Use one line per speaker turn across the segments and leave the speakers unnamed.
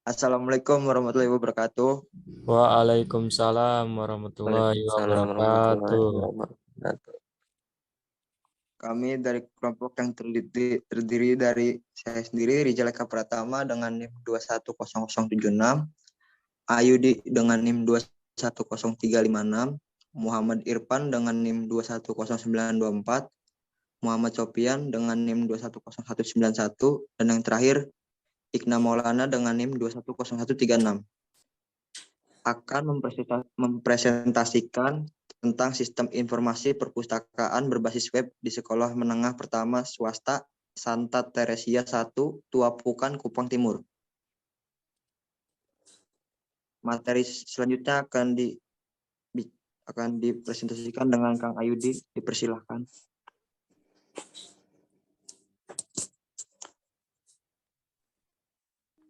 Assalamualaikum warahmatullahi wabarakatuh.
Waalaikumsalam warahmatullahi
Waalaikumsalam warahmatullahi
wabarakatuh.
wabarakatuh.
Kami dari kelompok yang terdiri dari saya sendiri, Rizal Eka Pratama dengan NIM 210076, Ayudi dengan NIM 210356, Muhammad Irfan dengan NIM 210924, Muhammad Sopian dengan NIM 210191, dan yang terakhir Ikna Maulana dengan NIM 210136. Akan mempresentasikan tentang sistem informasi perpustakaan berbasis web di Sekolah Menengah Pertama Swasta Santa Teresia 1, Tuapukan, Kupang Timur. Materi selanjutnya akan dipresentasikan dengan Kang Ayudi. Dipersilahkan.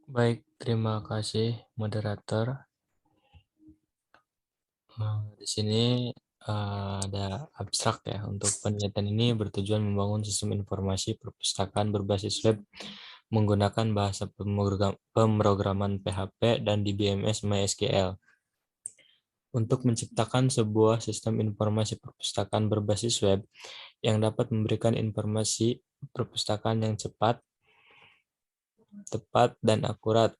Baik, terima kasih moderator. Di sini ada abstrak ya. Untuk penelitian ini bertujuan membangun sistem informasi perpustakaan berbasis web menggunakan bahasa pemrograman PHP dan DBMS MySQL. Untuk menciptakan sebuah sistem informasi perpustakaan berbasis web yang dapat memberikan informasi perpustakaan yang cepat, tepat, dan akurat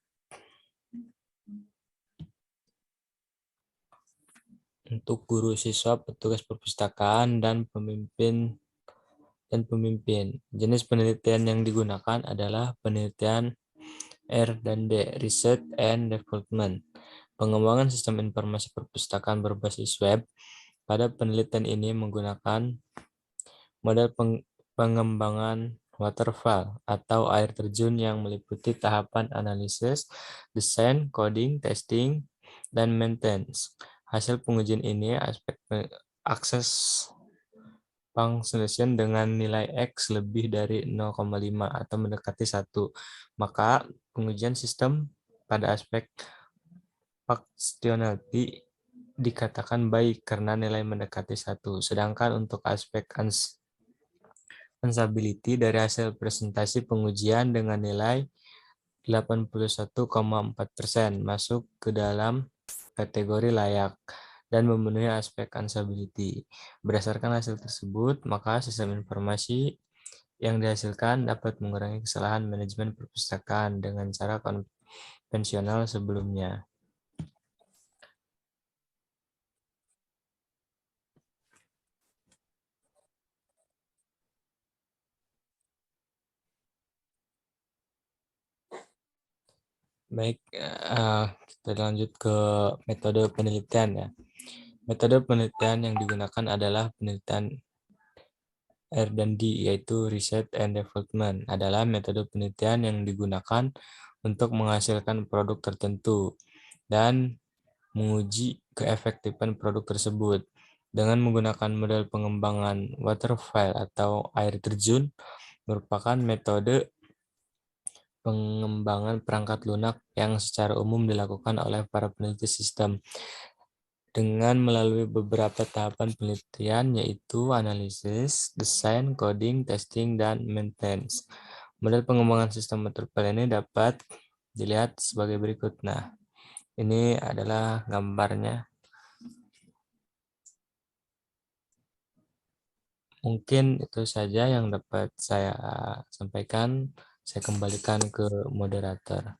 untuk guru, siswa, petugas perpustakaan, dan pemimpin. Jenis penelitian yang digunakan adalah penelitian R&D, Research and Development. Pengembangan sistem informasi perpustakaan berbasis web. Pada penelitian ini menggunakan model pengembangan waterfall atau air terjun yang meliputi tahapan analisis, desain, coding, testing, dan maintenance. Hasil pengujian ini aspek akses function dengan nilai X lebih dari 0,5 atau mendekati 1. Maka pengujian sistem pada aspek functionality dikatakan baik karena nilai mendekati 1. Sedangkan untuk aspek usability dari hasil presentasi pengujian dengan nilai 81,4% masuk ke dalam kategori layak dan memenuhi aspek usability. Berdasarkan hasil tersebut, maka sistem informasi yang dihasilkan dapat mengurangi kesalahan manajemen perpustakaan dengan cara konvensional sebelumnya. Baik, kita lanjut ke metode penelitian ya. Metode penelitian yang digunakan adalah penelitian R&D, yaitu Research and Development, adalah metode penelitian yang digunakan untuk menghasilkan produk tertentu dan menguji keefektifan produk tersebut. Dengan menggunakan model pengembangan waterfall atau air terjun, merupakan metode pengembangan perangkat lunak yang secara umum dilakukan oleh para peneliti sistem dengan melalui beberapa tahapan penelitian, yaitu analisis, desain, coding, testing, dan maintenance. Model pengembangan sistem waterfall ini dapat dilihat sebagai berikut. Nah, ini adalah gambarnya. Mungkin itu saja yang dapat saya sampaikan. Saya kembalikan ke moderator.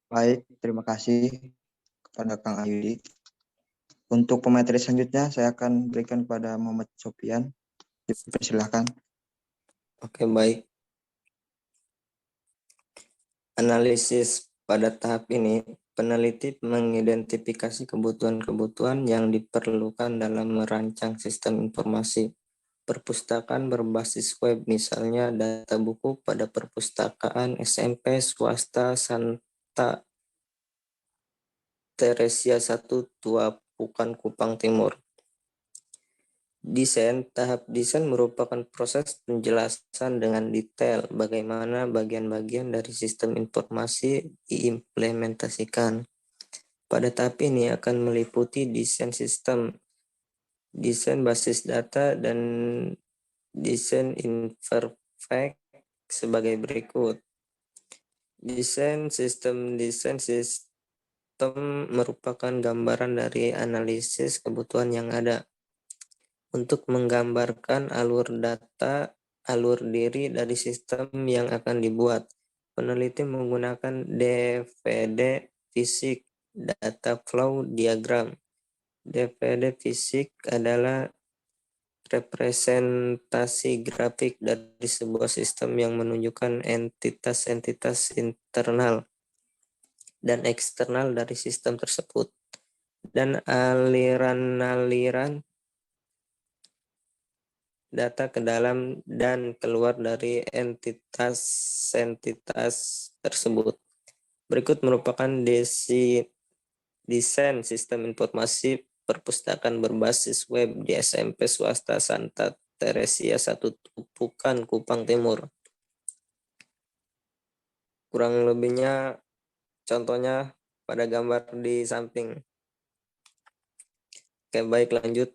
Baik, terima kasih kepada Kang Ayudi. Untuk pemateri selanjutnya, saya akan berikan kepada Muhammad Sopian. Dipersilahkan.
Oke, baik. Analisis pada tahap ini, peneliti mengidentifikasi kebutuhan-kebutuhan yang diperlukan dalam merancang sistem informasi perpustakaan berbasis web, misalnya data buku pada perpustakaan SMP swasta Santa Teresia 1, Tuapukan, Kupang Timur. Desain. Tahap desain merupakan proses penjelasan dengan detail bagaimana bagian-bagian dari sistem informasi diimplementasikan. Pada tahap ini akan meliputi desain sistem, desain basis data, dan desain interface sebagai berikut. Desain sistem merupakan gambaran dari analisis kebutuhan yang ada untuk menggambarkan alur diri dari sistem yang akan dibuat. Peneliti menggunakan DVD fisik, data flow diagram. DVD fisik adalah representasi grafik dari sebuah sistem yang menunjukkan entitas-entitas internal dan eksternal dari sistem tersebut, dan aliran-aliran data ke dalam dan keluar dari entitas-entitas tersebut. Berikut merupakan desain sistem informasi perpustakaan berbasis web di SMP swasta Santa Teresia 1 Tupukan, Kupang Timur. Kurang lebihnya contohnya pada gambar di samping. Oke, baik, lanjut.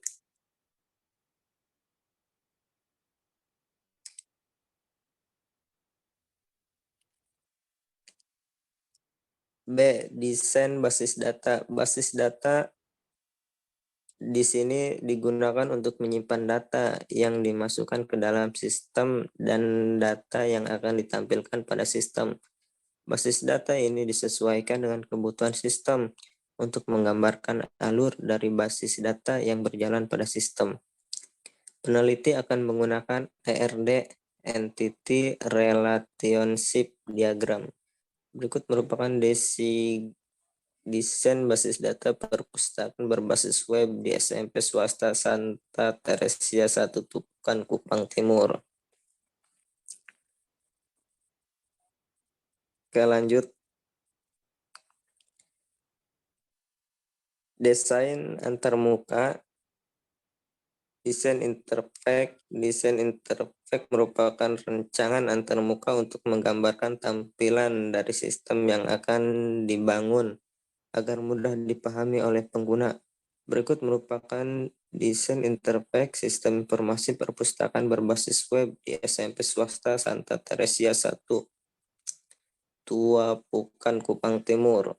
B. Desain basis data. Basis data di sini digunakan untuk menyimpan data yang dimasukkan ke dalam sistem dan data yang akan ditampilkan pada sistem. Basis data ini disesuaikan dengan kebutuhan sistem untuk menggambarkan alur dari basis data yang berjalan pada sistem. Peneliti akan menggunakan ERD, Entity Relationship Diagram. Berikut merupakan desain basis data perpustakaan berbasis web di SMP swasta Santa Teresia 1 Tupukan, Kupang Timur. Oke, lanjut. Desain antarmuka. Desain interface merupakan rancangan antarmuka untuk menggambarkan tampilan dari sistem yang akan dibangun agar mudah dipahami oleh pengguna. Berikut merupakan desain interface sistem informasi perpustakaan berbasis web di SMP swasta Santa Teresia 1 Tuapukan, Kupang Timur.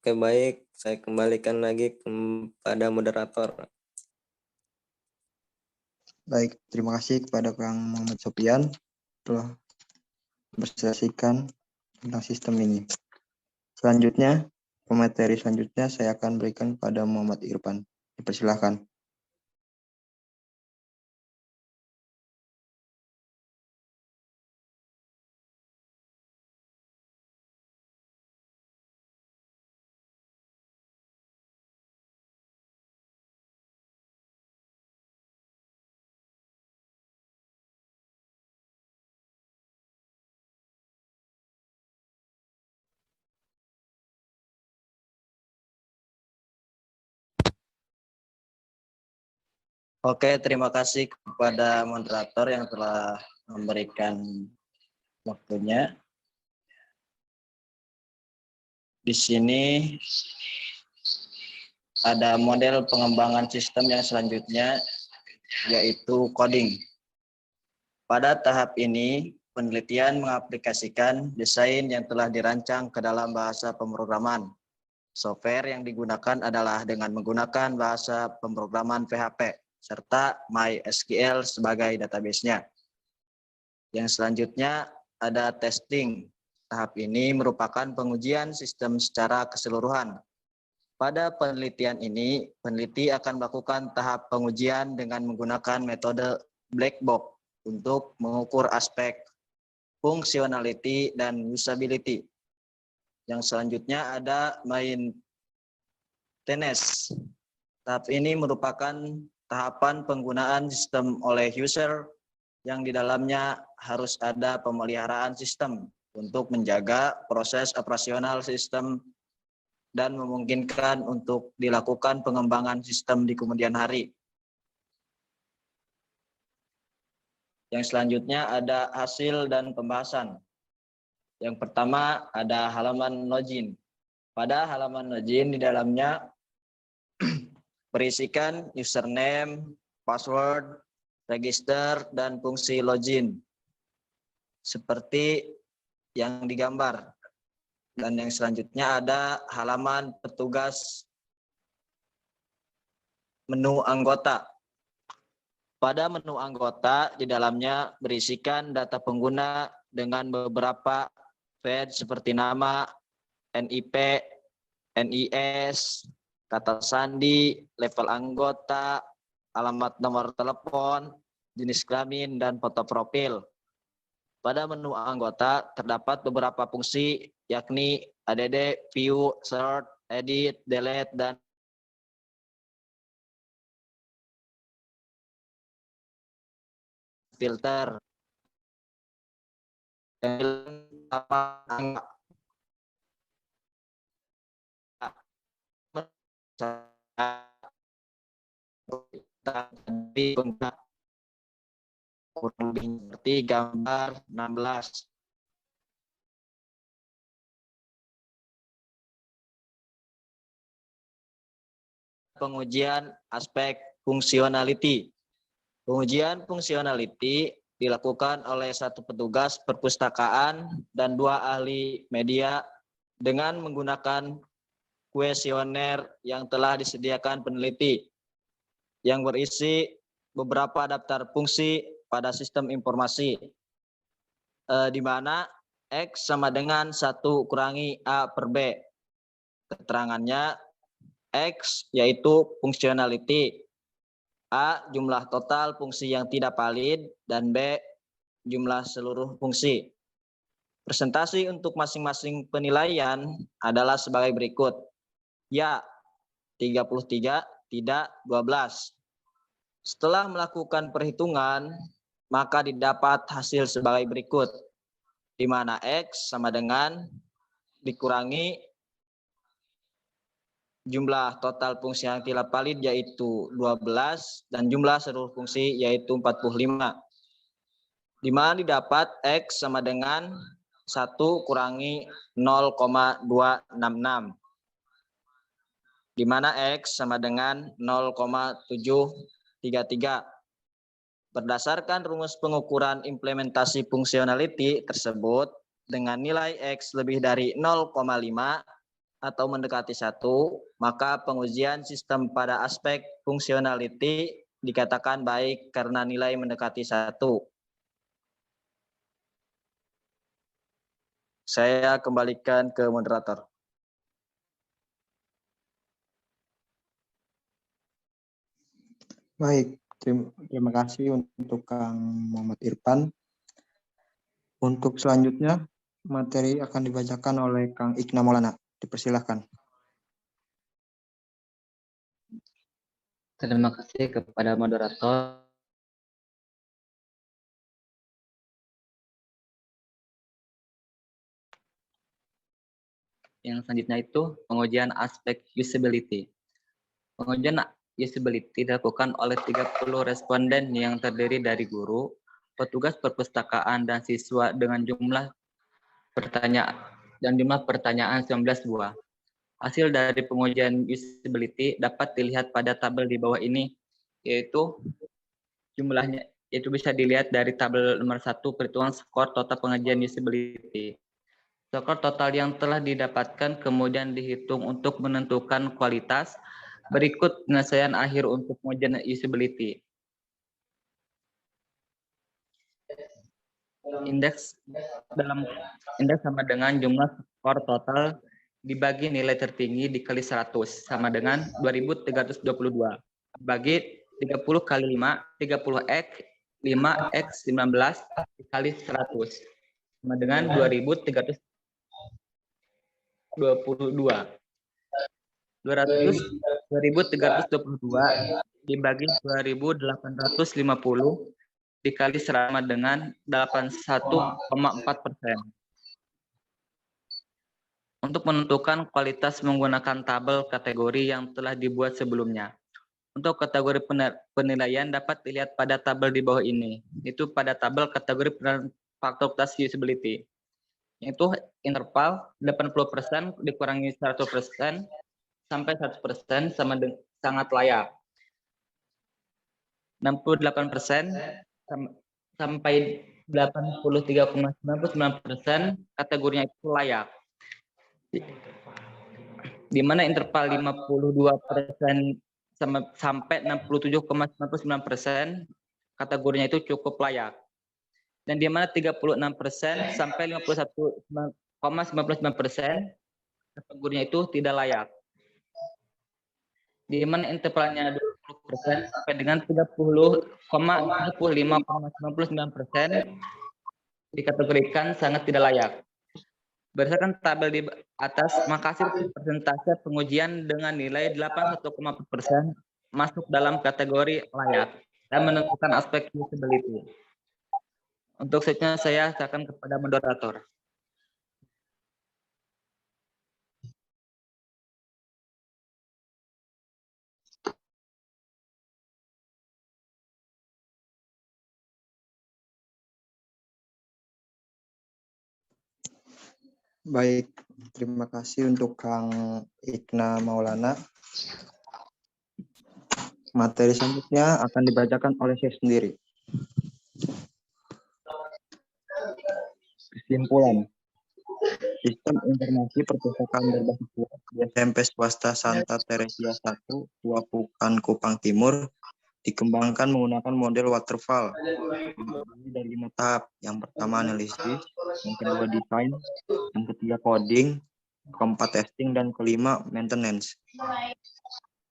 Oke, baik, saya kembalikan lagi kepada moderator.
Baik, terima kasih kepada Kang Muhammad Sopian telah mempresentasikan tentang sistem ini. Selanjutnya, pemateri selanjutnya saya akan berikan pada Muhammad Irfan. Dipersilakan.
Oke, terima kasih kepada moderator yang telah memberikan waktunya. Di sini ada model pengembangan sistem yang selanjutnya, yaitu coding. Pada tahap ini, penelitian mengaplikasikan desain yang telah dirancang ke dalam bahasa pemrograman. Software yang digunakan adalah dengan menggunakan bahasa pemrograman PHP, serta MySQL sebagai database-nya. Yang selanjutnya ada testing. Tahap ini merupakan pengujian sistem secara keseluruhan. Pada penelitian ini, peneliti akan melakukan tahap pengujian dengan menggunakan metode black box untuk mengukur aspek functionality dan usability. Yang selanjutnya ada maintenance. Tahap ini merupakan tahapan penggunaan sistem oleh user yang di dalamnya harus ada pemeliharaan sistem untuk menjaga proses operasional sistem dan memungkinkan untuk dilakukan pengembangan sistem di kemudian hari. Yang selanjutnya ada hasil dan pembahasan. Yang pertama ada halaman login. Pada halaman login di dalamnya berisikan username, password, register, dan fungsi login. Seperti yang digambar. Dan yang selanjutnya ada halaman petugas menu anggota. Pada menu anggota, di dalamnya berisikan data pengguna dengan beberapa field seperti nama, NIP, NIS, kata sandi, level anggota, alamat nomor telepon, jenis kelamin, dan foto profil. Pada menu anggota terdapat beberapa fungsi yakni add, view, sort, edit, delete, dan filter. Kurang lebih seperti gambar 16. Pengujian aspek fungsionality. Pengujian fungsionality dilakukan oleh satu petugas perpustakaan dan 2 ahli media dengan menggunakan kuesioner yang telah disediakan peneliti yang berisi beberapa daftar fungsi pada sistem informasi, di mana X sama dengan 1 kurangi A per B. Keterangannya, X yaitu functionality, A jumlah total fungsi yang tidak valid, dan B jumlah seluruh fungsi. Presentasi untuk masing-masing penilaian adalah sebagai berikut. Ya, 33, tidak 12. Setelah melakukan perhitungan, maka didapat hasil sebagai berikut, di mana X sama dengan dikurangi jumlah total fungsi yang tidak valid yaitu 12 dan jumlah seluruh fungsi yaitu 45. Di mana didapat X sama dengan 1 kurangi 0,266. Di mana X sama dengan 0,733. Berdasarkan rumus pengukuran implementasi fungsionality tersebut, dengan nilai X lebih dari 0,5 atau mendekati 1, maka pengujian sistem pada aspek fungsionality dikatakan baik karena nilai mendekati 1. Saya kembalikan ke moderator.
Baik, terima kasih untuk Kang Muhammad Irfan. Untuk selanjutnya, materi akan dibacakan oleh Kang Ikna Maulana. Dipersilahkan.
Terima kasih kepada moderator. Yang selanjutnya itu pengujian aspek usability. Pengujian usability dilakukan oleh 30 responden yang terdiri dari guru, petugas perpustakaan, dan siswa dengan jumlah pertanyaan 19 buah. Hasil dari pengujian usability dapat dilihat pada tabel di bawah ini, yaitu jumlahnya, yaitu bisa dilihat dari tabel nomor 1 perhitungan skor total pengujian usability. Skor total yang telah didapatkan kemudian dihitung untuk menentukan kualitas. Berikut penyelesaian akhir untuk pengujian usability. Indeks sama dengan jumlah skor total dibagi nilai tertinggi dikali 100 sama dengan 2322. Bagi 30 kali 5, 30x, 5x 19 dikali 100 sama dengan 2322. 2322 dibagi 2850 dikali sama dengan 81,4%. Untuk menentukan kualitas menggunakan tabel kategori yang telah dibuat sebelumnya. Untuk kategori penilaian dapat dilihat pada tabel di bawah ini. Itu pada tabel kategori fakultas usability. Yaitu interval 80% dikurangi 100% sampai 100% sama dengan sangat layak. 68% sampai 83,99% kategorinya itu layak. Di mana interval 52% sampai 67,99% kategorinya itu cukup layak. Dan di mana 36% sampai 51,99% kategorinya itu tidak layak. Di mana intervalnya 20% sampai dengan 30,35,99% dikategorikan sangat tidak layak. Berdasarkan tabel di atas, maka hasil persentase pengujian dengan nilai 81,4% masuk dalam kategori layak dan menentukan aspek usability. Untuk selanjutnya saya serahkan kepada moderator.
Baik, terima kasih untuk Kang Ikna Maulana. Materi selanjutnya akan dibacakan oleh saya sendiri. Kesimpulan. Sistem Informasi Perpustakaan berbasis web di SMP Swasta Santa Teresia 1, Tuapukan, Kupang Timur, dikembangkan menggunakan model waterfall dari 5 tahap. Yang pertama analisis, yang kedua desain, yang ketiga coding, keempat testing, dan kelima maintenance.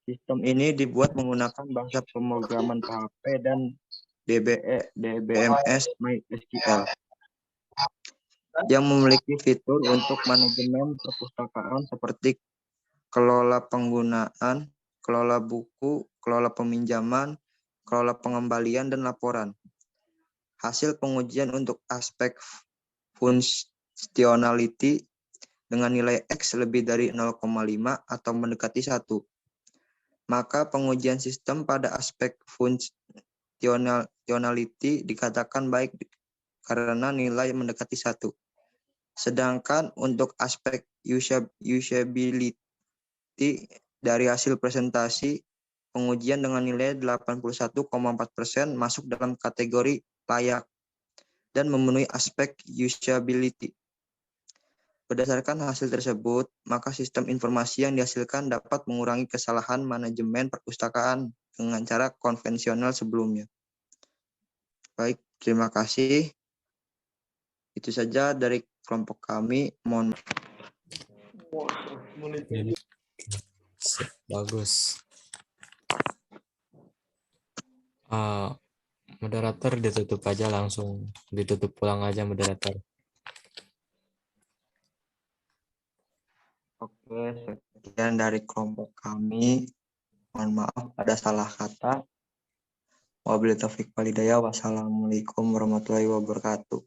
Sistem ini dibuat menggunakan bahasa pemrograman PHP dan DBMS MySQL yang memiliki fitur untuk manajemen perpustakaan seperti kelola penggunaan, kelola buku, kelola peminjaman, kelola pengembalian, dan laporan. Hasil pengujian untuk aspek functionality dengan nilai X lebih dari 0,5 atau mendekati 1. Maka pengujian sistem pada aspek functionality dikatakan baik karena nilai mendekati 1. Sedangkan untuk aspek usability dari hasil presentasi pengujian dengan nilai 81,4% masuk dalam kategori layak dan memenuhi aspek usability. Berdasarkan hasil tersebut, maka sistem informasi yang dihasilkan dapat mengurangi kesalahan manajemen perpustakaan dengan cara konvensional sebelumnya. Baik, terima kasih. Itu saja dari kelompok kami. Mohon.
Bagus. Moderator ditutup aja, langsung ditutup pulang aja moderator.
Oke, sekian dari kelompok kami. Mohon maaf ada salah kata. Wabillahi taufiq walhidayah. Wassalamualaikum warahmatullahi wabarakatuh.